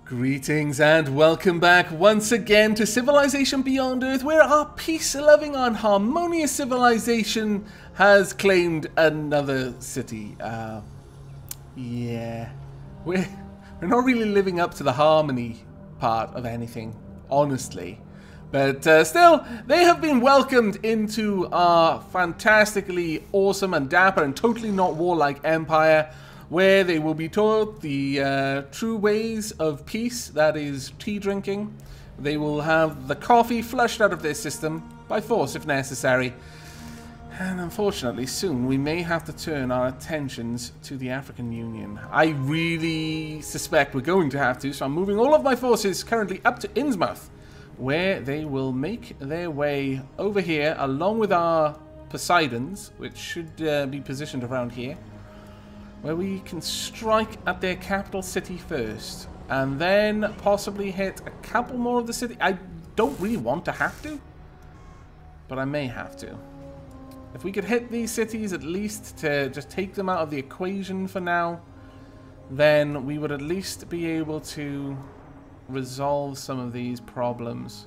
Greetings and welcome back once again to Civilization Beyond Earth, where our peace-loving and harmonious civilization has claimed another city. Yeah, we're not really living up to the harmony part of anything, honestly. But still, they have been welcomed into our fantastically awesome and dapper and totally not warlike empire, where they will be taught the true ways of peace, that is, tea drinking. They will have the coffee flushed out of their system, by force if necessary. And unfortunately, soon we may have to turn our attentions to the African Union. I really suspect we're going to have to, so I'm moving all of my forces currently up to Innsmouth, where they will make their way over here, along with our Poseidons, which should be positioned around here, where we can strike at their capital city first, and then possibly hit a couple more of the city. I don't really want to have to, but I may have to. If we could hit these cities at least to just take them out of the equation for now, then we would at least be able to resolve some of these problems.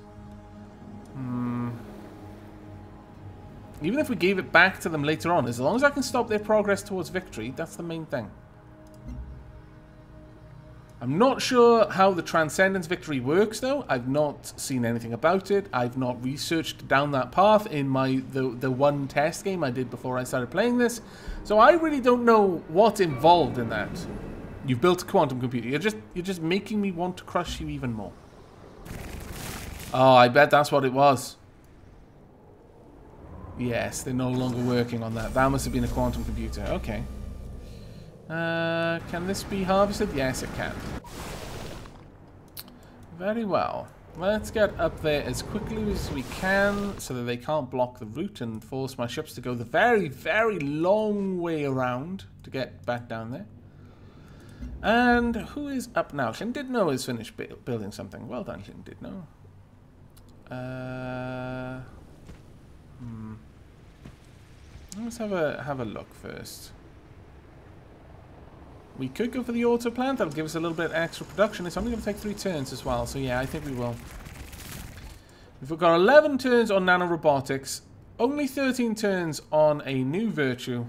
Even if we gave it back to them later on, as long as I can stop their progress towards victory, that's the main thing. I'm not sure how the Transcendence victory works, though. I've not seen anything about it. I've not researched down that path in the one test game I did before I started playing this. So I really don't know what's involved in that. You've built a quantum computer. You're just making me want to crush you even more. Oh, I bet that's what it was. Yes, they're no longer working on that. That must have been a quantum computer. Okay. Can this be harvested? Yes, it can. Very well. Let's get up there as quickly as we can so that they can't block the route and force my ships to go the very, very long way around to get back down there. And who is up now? Clint did know he's finished building something. Well done, Clint did know. Let's have a look first. We could go for the auto plant. That'll give us a little bit extra production. It's only going to take 3 turns as well. So yeah, I think we will. We've got 11 turns on nanorobotics. Only 13 turns on a new virtue.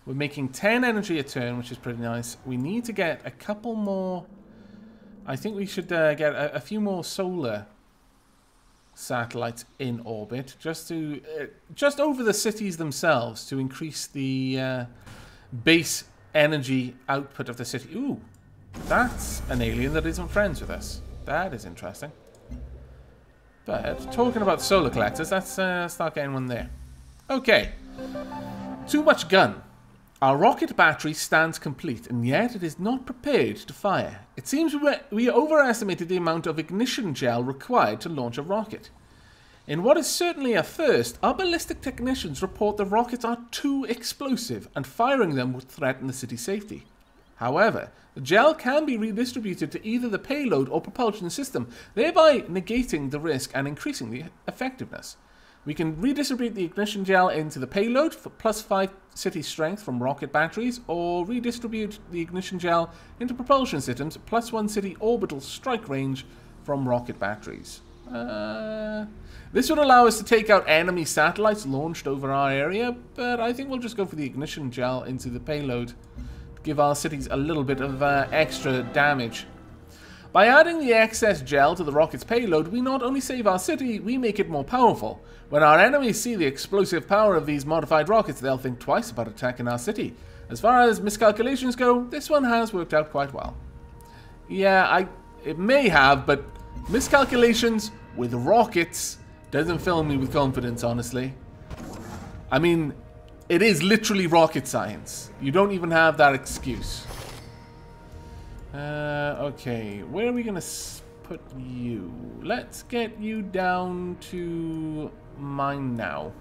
We're making 10 energy a turn, which is pretty nice. We need to get a couple more. I think we should get a few more solar satellites in orbit, just over the cities themselves, to increase the base energy output of the city. Ooh, that's an alien that isn't friends with us. That is interesting. But talking about solar collectors, let's start getting one there. Okay, too much gun. Our rocket battery stands complete, and yet it is not prepared to fire. It seems we overestimated the amount of ignition gel required to launch a rocket. In what is certainly a first, our ballistic technicians report the rockets are too explosive, and firing them would threaten the city's safety. However, the gel can be redistributed to either the payload or propulsion system, thereby negating the risk and increasing the effectiveness. We can redistribute the ignition gel into the payload for +5 city strength from rocket batteries, or redistribute the ignition gel into propulsion systems +1 city orbital strike range from rocket batteries. This would allow us to take out enemy satellites launched over our area, but I think we'll just go for the ignition gel into the payload to give our cities a little bit of extra damage. By adding the excess gel to the rocket's payload, we not only save our city, we make it more powerful. When our enemies see the explosive power of these modified rockets, they'll think twice about attacking our city. As far as miscalculations go, this one has worked out quite well. Yeah, it may have, but miscalculations with rockets doesn't fill me with confidence, honestly. I mean, it is literally rocket science. You don't even have that excuse. Okay, where are we going to put you? Let's get you down to mine now.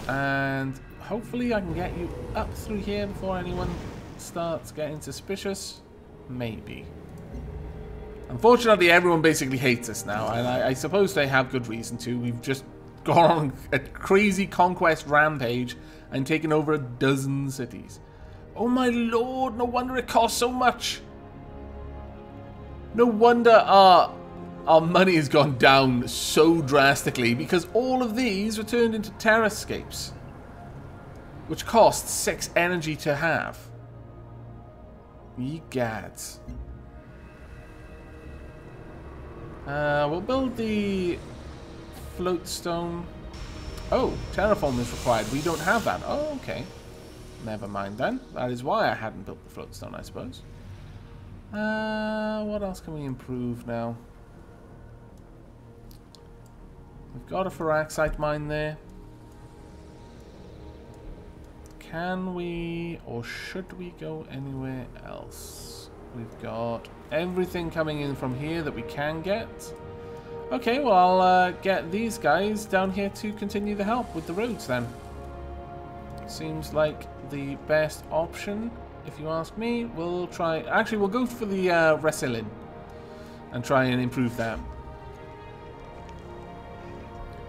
And hopefully I can get you up through here before anyone starts getting suspicious. Maybe. Unfortunately, everyone basically hates us now, and I suppose they have good reason to. We've just gone on a crazy conquest rampage and taken over a dozen cities. Oh my lord, no wonder it costs so much. No wonder our money has gone down so drastically, because all of these were turned into terrascapes, which cost 6 energy to have. Ye gads. We'll build the floatstone. Oh, terraform is required. We don't have that. Oh, okay. Never mind then. That is why I hadn't built the floatstone, I suppose. What else can we improve now? We've got a Feraxite mine there. Can we, or should we go anywhere else? We've got everything coming in from here that we can get. Okay, well, I'll get these guys down here to continue the help with the roads then. Seems like the best option, if you ask me. We'll try... Actually, we'll go for the Resilin and try and improve that.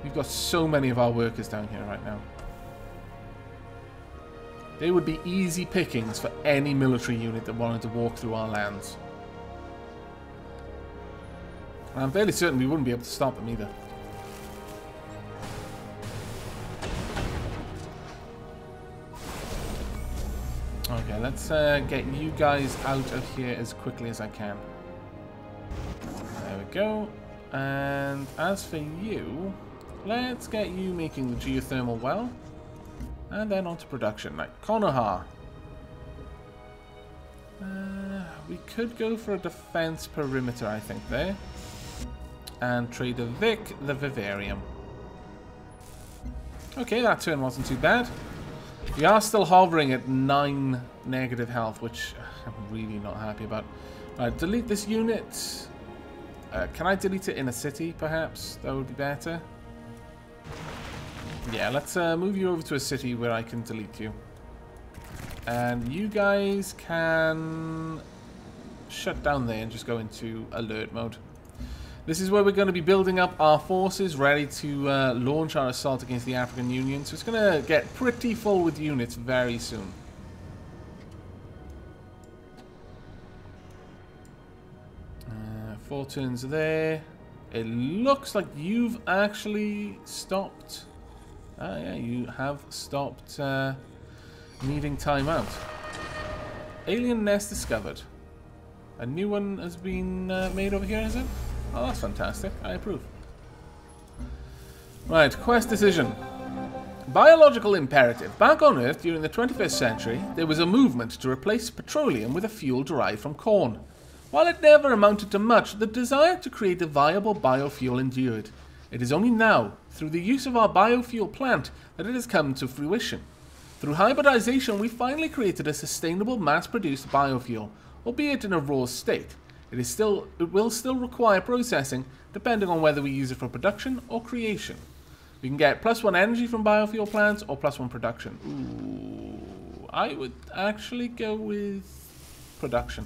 We've got so many of our workers down here right now. They would be easy pickings for any military unit that wanted to walk through our lands. And I'm fairly certain we wouldn't be able to stop them either. Okay, let's get you guys out of here as quickly as I can. There we go. And as for you, let's get you making the geothermal well. And then on to production. Like Konoha. We could go for a defense perimeter, I think, there. And Trader Vic the Vivarium. Okay, that turn wasn't too bad. We are still hovering at 9 negative health, which I'm really not happy about. Alright, delete this unit. Can I delete it in a city, perhaps? That would be better. Yeah, let's move you over to a city where I can delete you. And you guys can shut down there and just go into alert mode. This is where we're going to be building up our forces, ready to launch our assault against the African Union. So it's going to get pretty full with units very soon. 4 turns there. It looks like you've actually stopped. Yeah, you have stopped needing time out. Alien nest discovered. A new one has been made over here, is it? Oh, that's fantastic. I approve. Right, quest decision. Biological imperative. Back on Earth during the 21st century, there was a movement to replace petroleum with a fuel derived from corn. While it never amounted to much, the desire to create a viable biofuel endured. It is only now, through the use of our biofuel plant, that it has come to fruition. Through hybridization, we finally created a sustainable, mass-produced biofuel, albeit in a raw state. It will still require processing, depending on whether we use it for production or creation. We can get +1 energy from biofuel plants or +1 production. Ooh, I would actually go with production.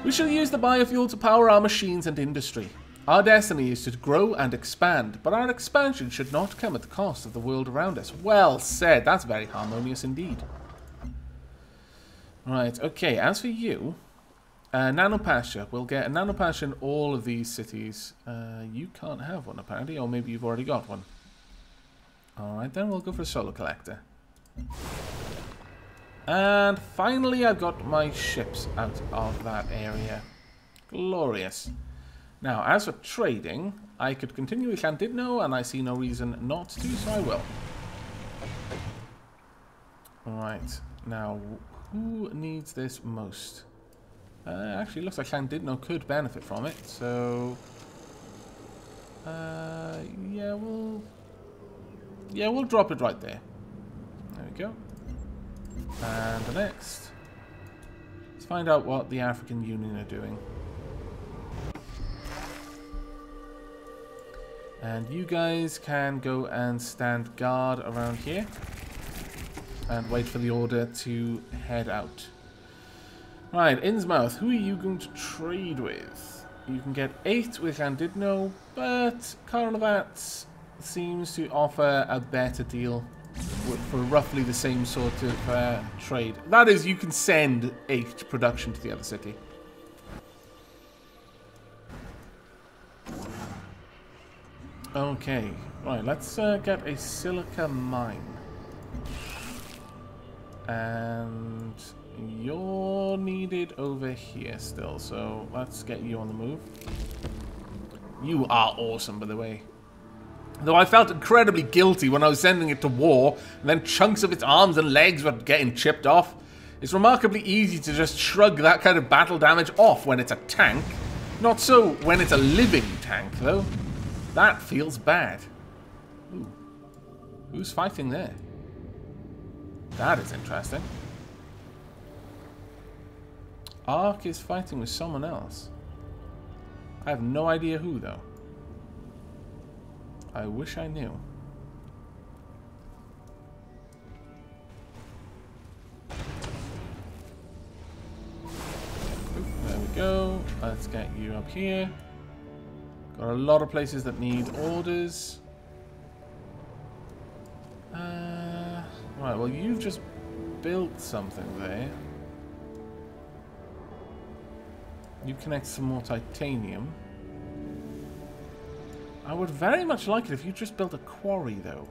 We shall use the biofuel to power our machines and industry. Our destiny is to grow and expand, but our expansion should not come at the cost of the world around us. Well said. That's very harmonious indeed. Right, okay, as for you, nanopasture. We'll get a nanopasture in all of these cities. You can't have one, apparently, or maybe you've already got one. Alright, then we'll go for a solar collector. And finally, I've got my ships out of that area. Glorious. Now, as for trading, I could continue with Llandudno, and I see no reason not to, so I will. Alright, now, who needs this most? Actually, looks like Llandudno could benefit from it, so... yeah, we'll drop it right there. There we go. And the next. Let's find out what the African Union are doing. And you guys can go and stand guard around here. And wait for the order to head out. Right, Innsmouth, who are you going to trade with? You can get 8 with Llandudno, but Karlovat seems to offer a better deal for roughly the same sort of trade. That is, you can send 8 production to the other city. Okay, right, let's get a silica mine. And you're needed over here still, so let's get you on the move. You are awesome, by the way. Though I felt incredibly guilty when I was sending it to war, and then chunks of its arms and legs were getting chipped off. It's remarkably easy to just shrug that kind of battle damage off when it's a tank. Not so when it's a living tank, though. That feels bad. Ooh. Who's fighting there? That is interesting. Ark is fighting with someone else. I have no idea who, though. I wish I knew. Oop, there we go. Let's get you up here. Got a lot of places that need orders. Right, well, you've just built something there. You connect some more titanium. I would very much like it if you just built a quarry, though.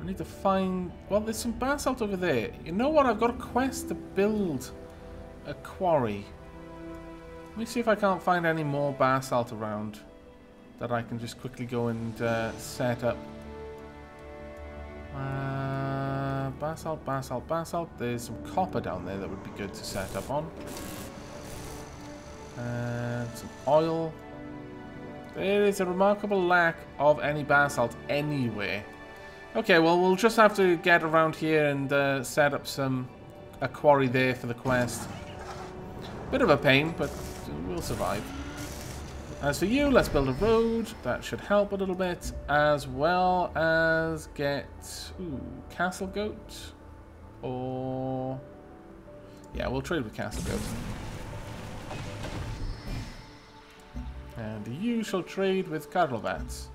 I need to find... Well, there's some basalt over there. You know what? I've got a quest to build a quarry. Let me see if I can't find any more basalt around that I can just quickly go and set up. Basalt, basalt, basalt. There's some copper down there that would be good to set up on. And some oil. There is a remarkable lack of any basalt anywhere. Okay, well, we'll just have to get around here and set up a quarry there for the quest. Bit of a pain, but we'll survive. As for you, let's build a road. That should help a little bit. As well as get... Ooh, Castle Goat. Or... Yeah, we'll trade with Castle Goat. And you shall trade with Karlovats.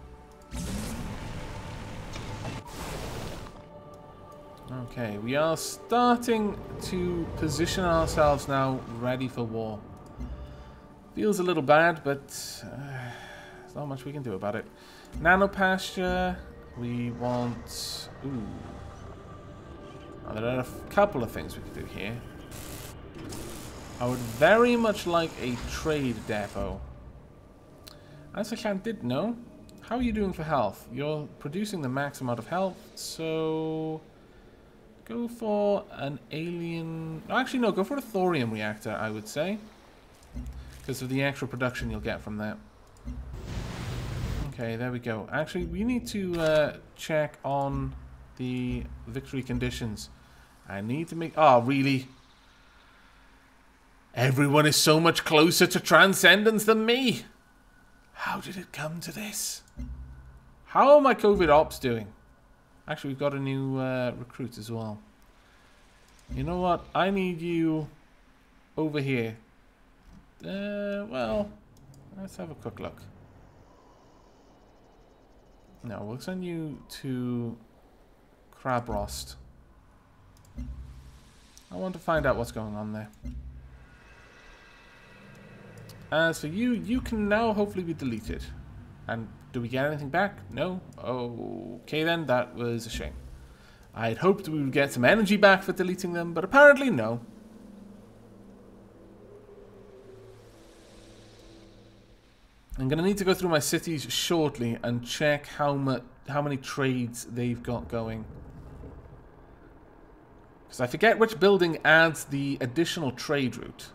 Okay, we are starting to position ourselves now ready for war. Feels a little bad, but there's not much we can do about it. Nano pasture, we want... Ooh. Oh, there are a couple of things we could do here. I would very much like a trade depot. As I did know, how are you doing for health? You're producing the max amount of health, so... Go for an alien... Actually, no, go for a thorium reactor, I would say. Because of the extra production you'll get from that. Okay, there we go. Actually, we need to check on the victory conditions. I need to make... Oh, really? Everyone is so much closer to Transcendence than me. How did it come to this? How are my COVID ops doing? Actually, we've got a new recruit as well. You know what? I need you over here. Well, let's have a quick look. No, we'll send you to Crab Roast. I want to find out what's going on there. As for you, you can now hopefully be deleted. And do we get anything back? No? Okay then, that was a shame. I had hoped we would get some energy back for deleting them, but apparently no. I'm going to need to go through my cities shortly and check how many trades they've got going. Because I forget which building adds the additional trade route.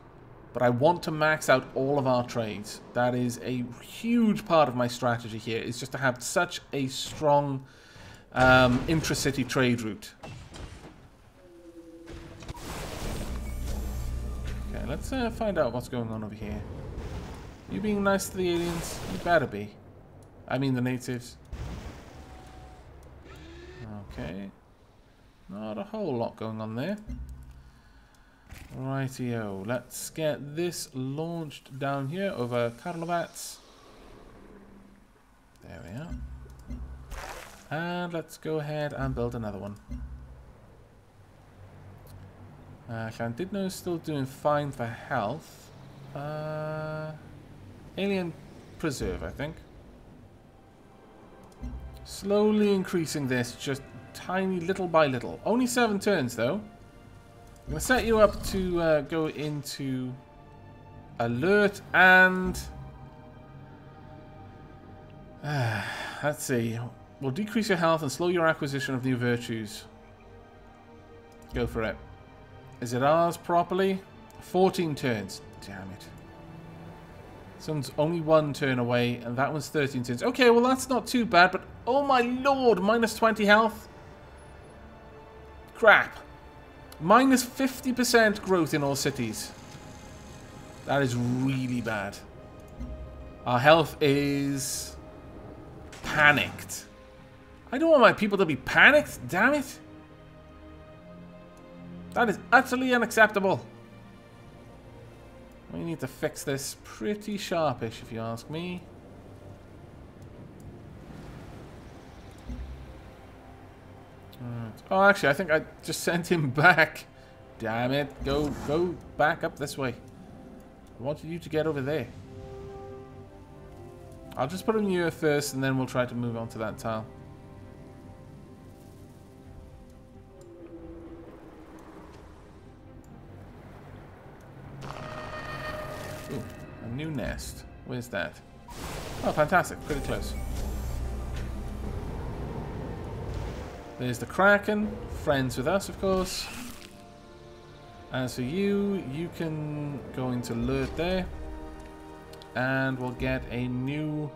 But I want to max out all of our trades. That is a huge part of my strategy here, is just to have such a strong intra-city trade route. Okay, let's find out what's going on over here. You being nice to the aliens? You better be. I mean the natives. Okay. Not a whole lot going on there. Rightio, let's get this launched down here over Karlovats. There we are. And let's go ahead and build another one. Llandudno is still doing fine for health. Alien Preserve, I think. Slowly increasing this, just tiny little by little. Only 7 turns, though. I'm going to set you up to go into alert and... let's see. We'll decrease your health and slow your acquisition of new virtues. Go for it. Is it ours properly? 14 turns. Damn it. This one's only 1 turn away, and that one's 13 turns. Okay, well that's not too bad, but oh my lord, minus 20 health. Crap. Minus 50% growth in all cities. That is really bad. Our health is panicked. I don't want my people to be panicked, damn it. That is utterly unacceptable. We need to fix this pretty sharpish, if you ask me. Oh, actually, I think I just sent him back. Damn it. Go back up this way. I wanted you to get over there. I'll just put him here first, and then we'll try to move on to that tile. Ooh, a new nest. Where's that? Oh, fantastic. Pretty close. There's the Kraken. Friends with us, of course. As for you, you can go into alert there. And we'll get a new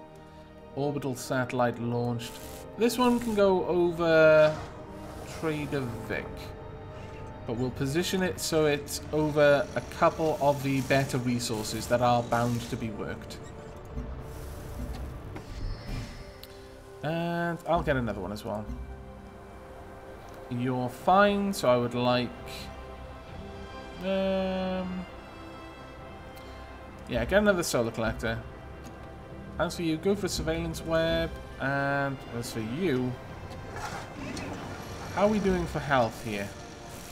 orbital satellite launched. This one can go over Trader Vic. But we'll position it so it's over a couple of the better resources that are bound to be worked. And I'll get another one as well. You're fine, so I would like... yeah, get another solar collector. As for you, go for a surveillance web. And as for you... how are we doing for health here?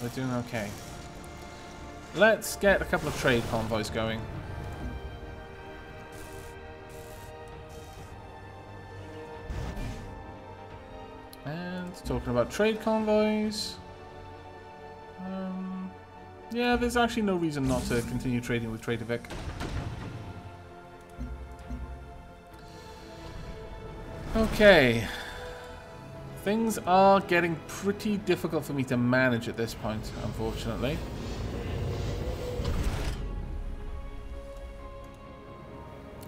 We're doing okay. Let's get a couple of trade convoys going. And talking about trade convoys... yeah, there's actually no reason not to continue trading with Trader Vic. Okay. Things are getting pretty difficult for me to manage at this point, unfortunately.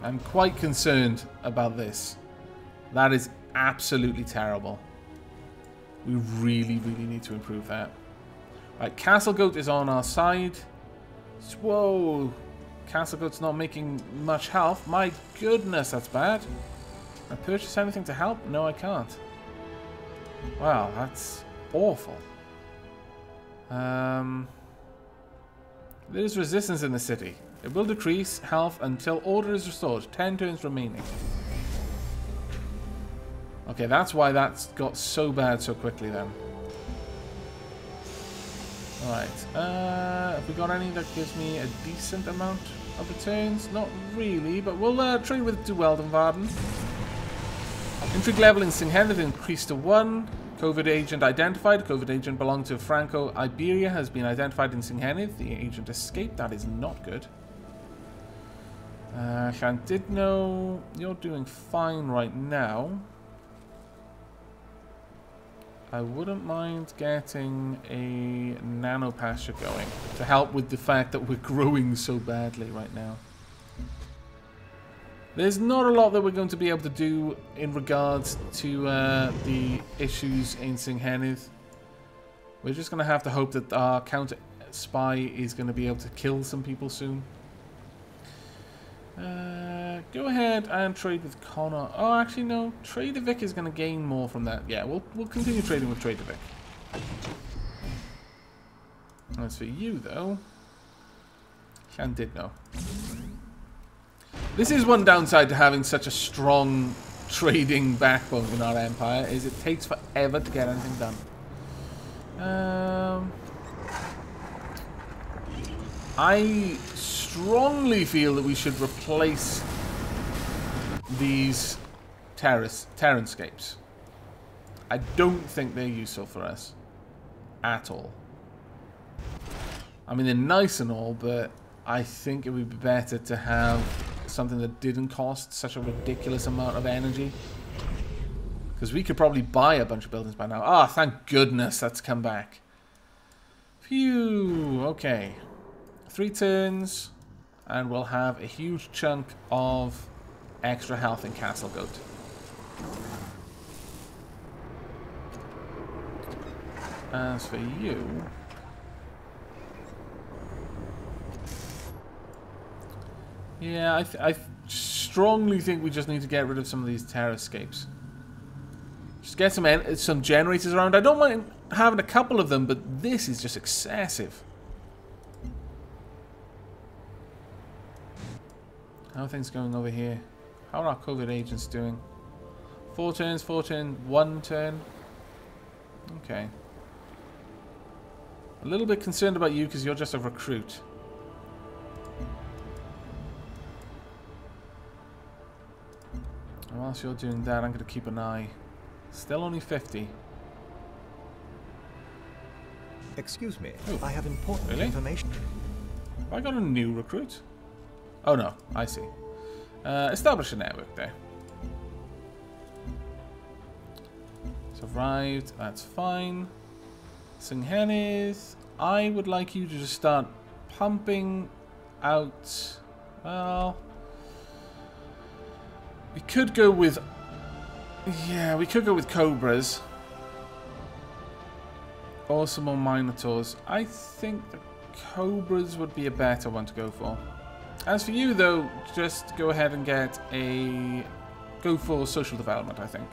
I'm quite concerned about this. That is absolutely terrible. We really, really need to improve that. Right, Castle Goat is on our side. Whoa! Castle Goat's not making much health. My goodness, that's bad. Can I purchase anything to help? No, I can't. Wow, that's awful. There's resistance in the city. It will decrease health until order is restored. 10 turns remaining. Okay, that's why that's got so bad so quickly then. Alright, have we got any that gives me a decent amount of returns? Not really, but we'll trade with Dueldenvarden. Intrigue level in Singhenith increased to 1. COVID agent identified. COVID agent belonged to Franco Iberia has been identified in Singhenith. The agent escaped. That is not good. Llandudno, you're doing fine right now. I wouldn't mind getting a nano pasture going to help with the fact that we're growing so badly right now. There's not a lot that we're going to be able to do in regards to the issues in Singhenith. We're just going to have to hope that our counter spy is going to be able to kill some people soon. Go ahead and trade with Connor. Oh, actually no. Trader Vic is going to gain more from that. Yeah, we'll continue trading with Trader Vic. As for you, though, Llandudno. This is one downside to having such a strong trading backbone in our empire, is it takes forever to get anything done. I strongly feel that we should replace these terranscapes. I don't think they're useful for us. At all. I mean, they're nice and all, but I think it would be better to have something that didn't cost such a ridiculous amount of energy. Because we could probably buy a bunch of buildings by now. Ah, thank goodness that's come back. Phew. Okay. 3 turns. And we'll have a huge chunk of extra health in Castle Goat. As for you... yeah, I strongly think we just need to get rid of some of these terrascapes. Just get some generators around. I don't mind having a couple of them, but this is just excessive. How are things going over here? How are our COVID agents doing? 4 turns, 4 turns, 1 turn. Okay. A little bit concerned about you because you're just a recruit. And whilst you're doing that, I'm going to keep an eye. Still only 50. Excuse me, Ooh, I have important information. Have I got a new recruit? Oh no, I see. Establish a network there. It's arrived, that's fine. Singhenis, I would like you to just start pumping out. Well, we could go with. Yeah, we could go with Cobras. Or some more Minotaurs. I think the Cobras would be a better one to go for. As for you, though, just go ahead and get a... go for social development, I think.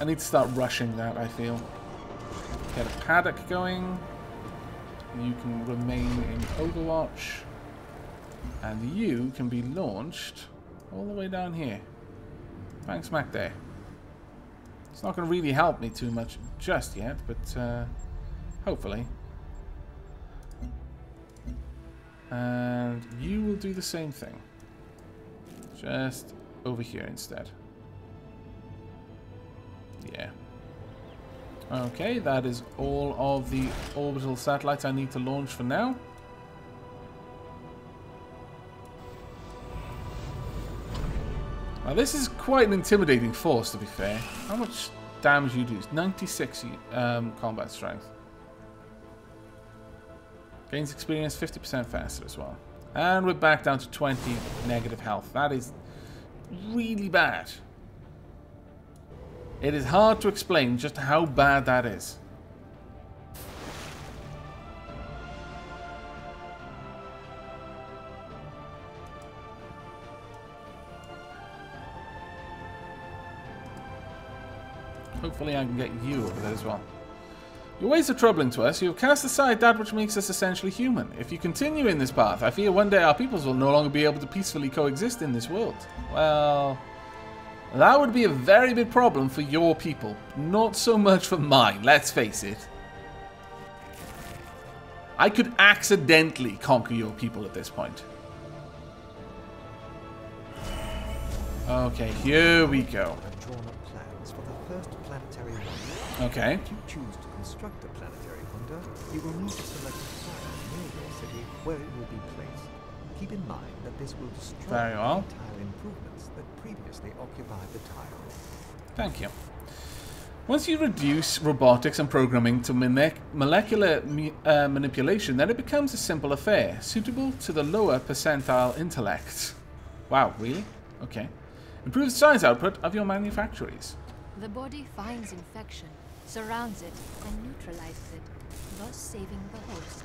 I need to start rushing that, I feel. Get a paddock going. You can remain in Overwatch. And you can be launched all the way down here. Bang smack there. It's not going to really help me too much just yet, but hopefully. And you will do the same thing. Just over here instead. Yeah. Okay, that is all of the orbital satellites I need to launch for now. Now this is quite an intimidating force, to be fair. How much damage you do? 96 combat strength. Gains experience 50% faster as well. And we're back down to 20 negative health. That is really bad. It is hard to explain just how bad that is. Hopefully I can get you over there as well. Your ways are troubling to us. You have cast aside that which makes us essentially human. If you continue in this path, I fear one day our peoples will no longer be able to peacefully coexist in this world. Well, that would be a very big problem for your people. Not so much for mine, let's face it. I could accidentally conquer your people at this point. Okay, here we go. Okay. If you choose to construct a planetary wonder, you will need to select a site near your city where it will be placed. Keep in mind that this will destroy the tile improvements that previously occupied the tile. Thank you. Once you reduce robotics and programming to molecular manipulation, then it becomes a simple affair, suitable to the lower percentile intellect. Wow, really? Okay. Improve the science output of your manufactories. The body finds infection, surrounds it, and neutralizes it, thus saving the host.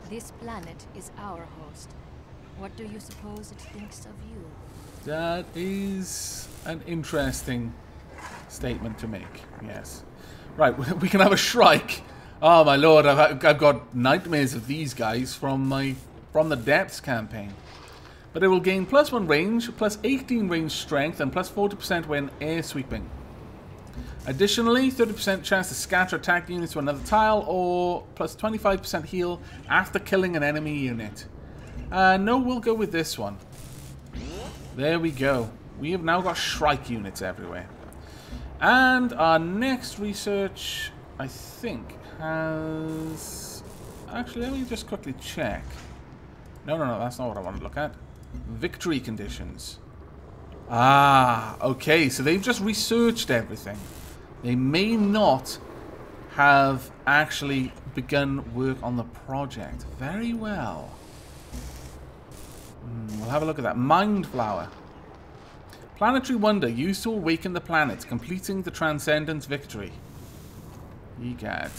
This planet is our host. What do you suppose it thinks of you? That is an interesting statement to make, yes. Right, we can have a Shrike. Oh my lord, I've got nightmares of these guys from the Depths campaign. But it will gain +1 range, plus 18 range strength, and plus 40% when air sweeping. Additionally, 30% chance to scatter attack units to another tile, or plus 25% heal after killing an enemy unit. No, we'll go with this one. There we go. We have now got Shrike units everywhere. And our next research, I think, has... Actually, let me just quickly check. No, that's not what I want to look at. Victory conditions. Ah, okay, so they've just researched everything. They may not have actually begun work on the project. Very well. We'll have a look at that. Mind Flower. Planetary wonder used to awaken the planet, completing the Transcendence victory. Egad.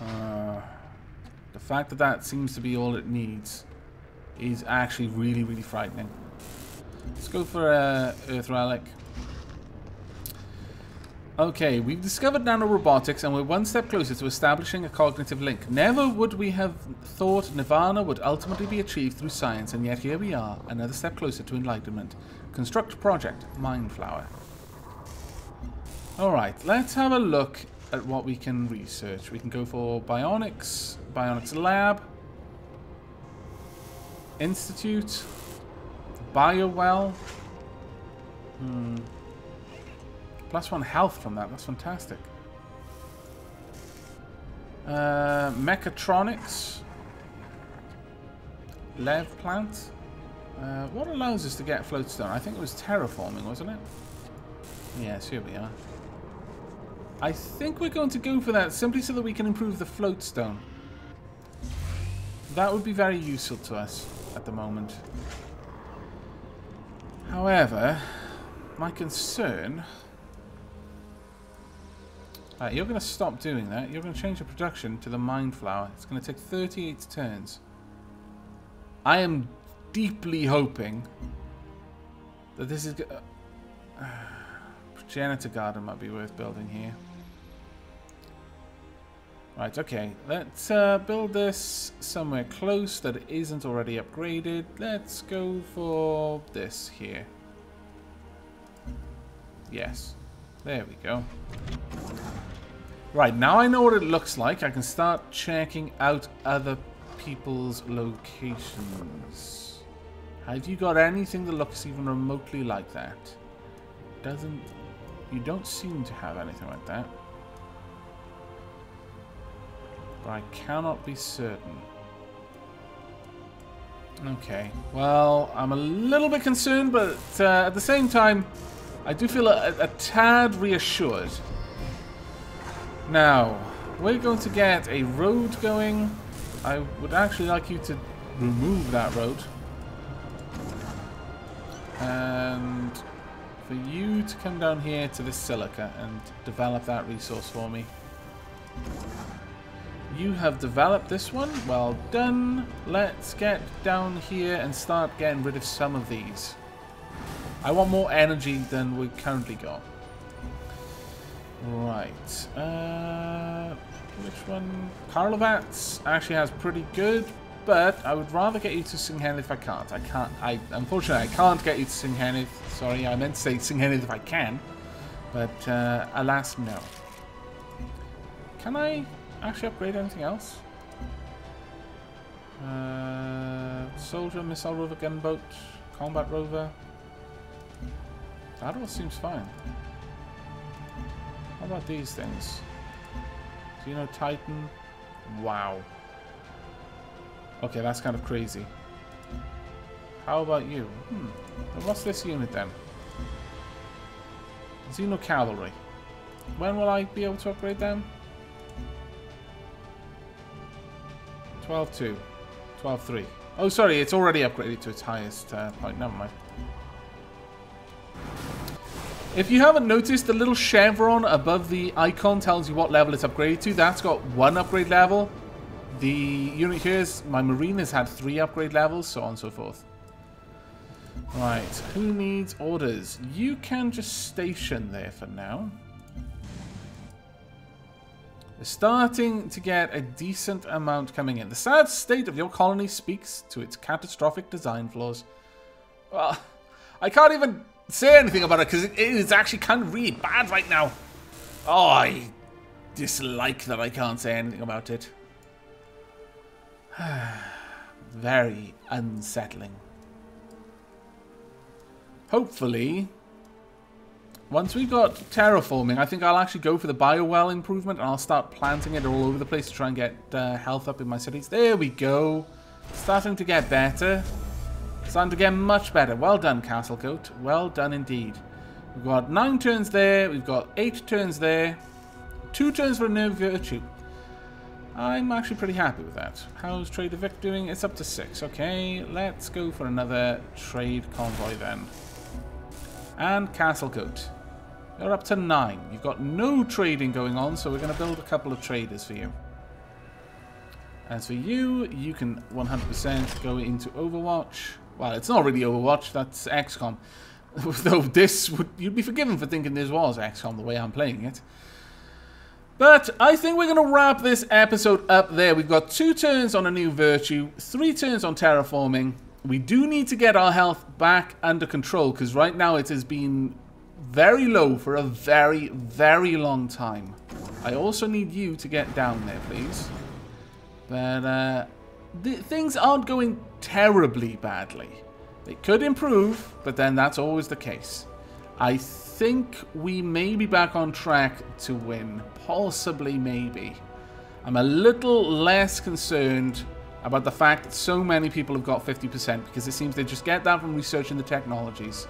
The fact that that seems to be all it needs is actually really, really frightening. Let's go for Earth Relic. Okay, we've discovered nanorobotics and we're one step closer to establishing a cognitive link. Never would we have thought Nirvana would ultimately be achieved through science, and yet here we are, another step closer to enlightenment. Construct project, Mind Flower. Alright, let's have a look at what we can research. We can go for Bionics, Bionics Lab, Institute, Biofuel. +1 health from that. That's fantastic. Mechatronics. Lev plant. What allows us to get floatstone? I think it was terraforming, wasn't it? Yes, here we are. I think we're going to go for that simply so that we can improve the floatstone. That would be very useful to us at the moment. However, my concern... you're going to stop doing that. You're going to change the production to the Mind Flower. It's going to take 38 turns. I am deeply hoping that this is... Progenitor Garden might be worth building here. Right, okay. Let's build this somewhere close that isn't already upgraded. Let's go for this here. Yes. There we go. Right, now I know what it looks like. I can start checking out other people's locations. Have you got anything that looks even remotely like that? Doesn't... You don't seem to have anything like that. But I cannot be certain. Okay, well, I'm a little bit concerned, but at the same time, I do feel a tad reassured. Now, we're going to get a road going. I would actually like you to remove that road. And for you to come down here to the silica and develop that resource for me. You have developed this one. Well done. Let's get down here and start getting rid of some of these. I want more energy than we currently got. Right. Which one? Karlovats actually has pretty good, but I would rather get you to Singhenith if I can't. Unfortunately, I can't get you to Singhenith. Sorry, I meant to say Singhenith if I can, but alas, no. Can I actually upgrade anything else? Soldier, missile rover, gunboat, combat rover. That all seems fine. How about these things? Xeno Titan. Wow. Okay, that's kind of crazy. How about you? And what's this unit then? Xeno Cavalry. When will I be able to upgrade them? 12-2. 12-3. Oh, sorry, it's already upgraded to its highest point. Never mind. If you haven't noticed, the little chevron above the icon tells you what level it's upgraded to. That's got 1 upgrade level. The unit here is, my Marine has had 3 upgrade levels, so on and so forth. Right, who needs orders? You can just station there for now. We're starting to get a decent amount coming in. The sad state of your colony speaks to its catastrophic design flaws. Well, I can't even say anything about it because it is actually kind of really bad right now. Oh, I dislike that I can't say anything about it. Very unsettling. hopefully, once we've got terraforming, I think I'll actually go for the Biofuel improvement, and I'll start planting it all over the place to try and get health up in my cities. There we go. Starting to get better. Starting to get much better. Well done, Castle Goat. Well done indeed. We've got 9 turns there. We've got 8 turns there. 2 turns for a Nerve Virtue. I'm actually pretty happy with that. How's Trader Vic doing? It's up to 6. Okay, let's go for another trade convoy then. And Castle Goat. You're up to 9. You've got no trading going on, so we're going to build a couple of traders for you. As for you, you can 100% go into Overwatch. Well, it's not really Overwatch, that's XCOM. Though this would, you'd be forgiven for thinking this was XCOM the way I'm playing it. But I think we're going to wrap this episode up there. We've got 2 turns on a new virtue, 3 turns on terraforming. We do need to get our health back under control, because right now it has been very low for a very, very long time. I also need you to get down there, please. But things aren't going terribly badly. They could improve, but then that's always the case. I think we may be back on track to win. Possibly, maybe. I'm a little less concerned about the fact that so many people have got 50%, because it seems they just get that from researching the technologies.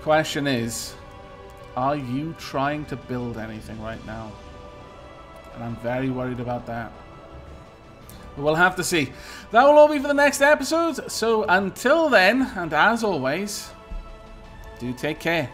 Question is, are you trying to build anything right now? And I'm very worried about that. But we'll have to see. That will all be for the next episode. So until then, and as always, do take care.